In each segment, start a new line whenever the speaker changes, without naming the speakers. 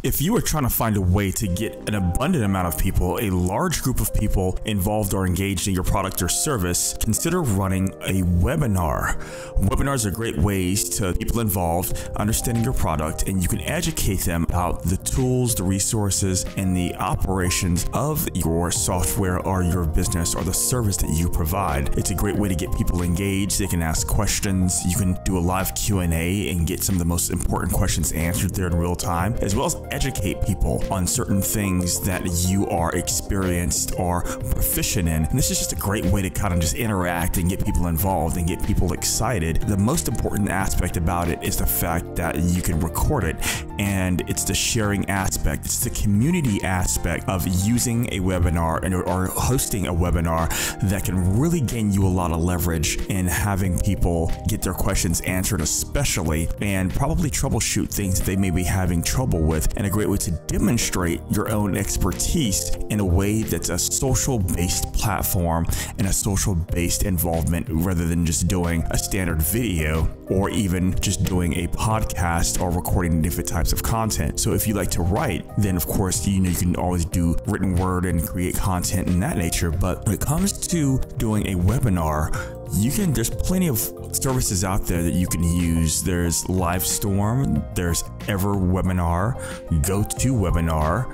If you are trying to find a way to get an abundant amount of people, a large group of people involved or engaged in your product or service, consider running a webinar. Webinars are great ways to people involved understanding your product, and you can educate them about the tools, the resources, and the operations of your software or your business or the service that you provide. It's a great way to get people engaged. They can ask questions. You can do a live Q&A and get some of the most important questions answered there in real time, as well as educate people on certain things that you are experienced or proficient in. And this is just a great way to kind of just interact and get people involved and get people excited. The most important aspect about it is the fact that you can record it, and it's the sharing aspect. It's the community aspect of using a webinar or hosting a webinar that can really gain you a lot of leverage in having people get their questions answered, especially, and probably troubleshoot things that they may be having trouble with, and a great way to demonstrate your own expertise in a way that's a social-based platform and a social-based involvement rather than just doing a standard video or even just doing a podcast or recording different types of content. So if you like to write, then of course, you can always do written word and create content in that nature. But when it comes to doing a webinar, there's plenty of services out there that you can use. There's Livestorm, there's EverWebinar, GoToWebinar,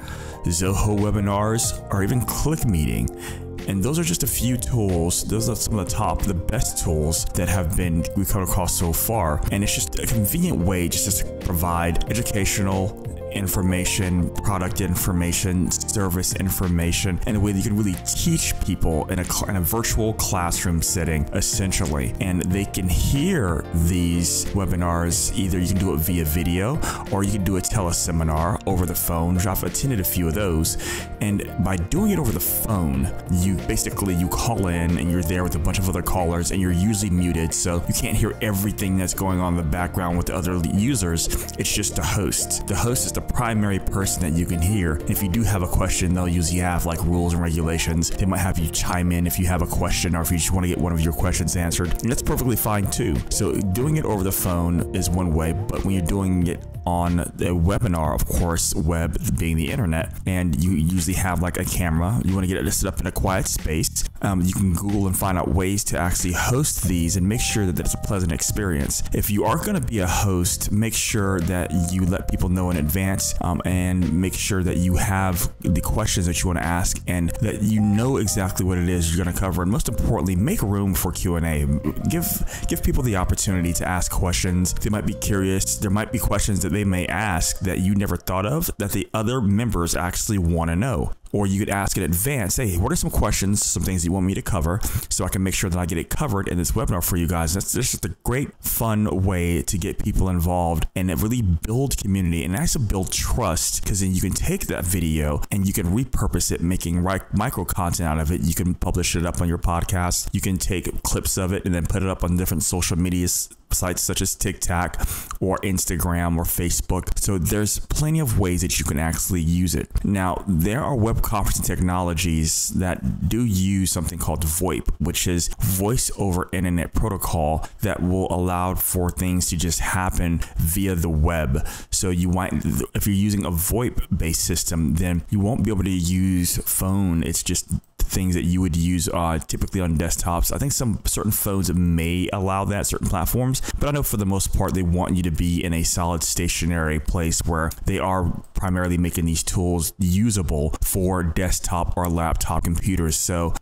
Zoho Webinars, or even ClickMeeting. And those are just a few tools. Those are some of the best tools that we've come across so far. And it's just a convenient way just to provide educational information, product information, service information, in a way that you can really teach people in a virtual classroom setting, essentially. And they can hear these webinars. Either you can do it via video or you can do a teleseminar over the phone, which I've attended a few of those. And by doing it over the phone, you call in and you're there with a bunch of other callers, and you're usually muted, so you can't hear everything that's going on in the background with the other users. It's just the host. The host is the primary person that you can hear. If you do have a question, they'll usually have like rules and regulations. They might have you chime in if you have a question or if you just want to get one of your questions answered. And that's perfectly fine too. So doing it over the phone is one way, but when you're doing it on the webinar, of course, web being the internet, and you usually have like a camera, you want to get it set up in a quiet space. You can Google and find out ways to actually host these and make sure that it's a pleasant experience. If you are going to be a host, make sure that you let people know in advance, and make sure that you have the questions that you want to ask and that you know exactly what it is you're going to cover. And most importantly, make room for Q&A. Give people the opportunity to ask questions. They might be curious. There might be questions that they may ask that you never thought of that the other members actually want to know. Or you could ask in advance, hey, what are some questions, some things you want me to cover, so I can make sure that I get it covered in this webinar for you guys. That's just a great, fun way to get people involved and really build community and actually build trust, because then you can take that video and you can repurpose it, making micro content out of it. You can publish it up on your podcast. You can take clips of it and then put it up on different social media sites such as TikTok or Instagram or Facebook. So there's plenty of ways that you can actually use it. Now, there are web conferencing technologies that do use something called VoIP, which is voice over internet protocol that will allow for things to just happen via the web. So if you're using a VoIP based system, then you won't be able to use phone. It's just things that you would use typically on desktops. I think some certain phones may allow that, certain platforms, but I know for the most part they want you to be in a solid stationary place where they are primarily making these tools usable for desktop or laptop computers. So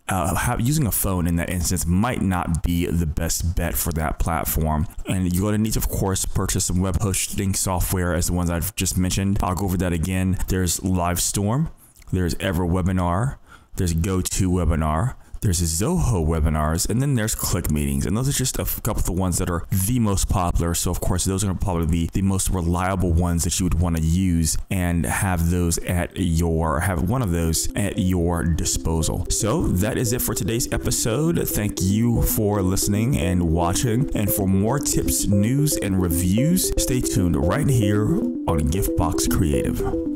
using a phone in that instance might not be the best bet for that platform. And you're going to need to, of course, purchase some web hosting software as the ones I've just mentioned. I'll go over that again. There's Livestorm, there's EverWebinar, there's GoToWebinar, there's Zoho Webinars, and then there's ClickMeetings. And those are just a couple of the ones that are the most popular. So of course, those are going to probably be the most reliable ones that you would want to use and have one of those at your disposal. So that is it for today's episode. Thank you for listening and watching. And for more tips, news, and reviews, stay tuned right here on Giftbox Creative.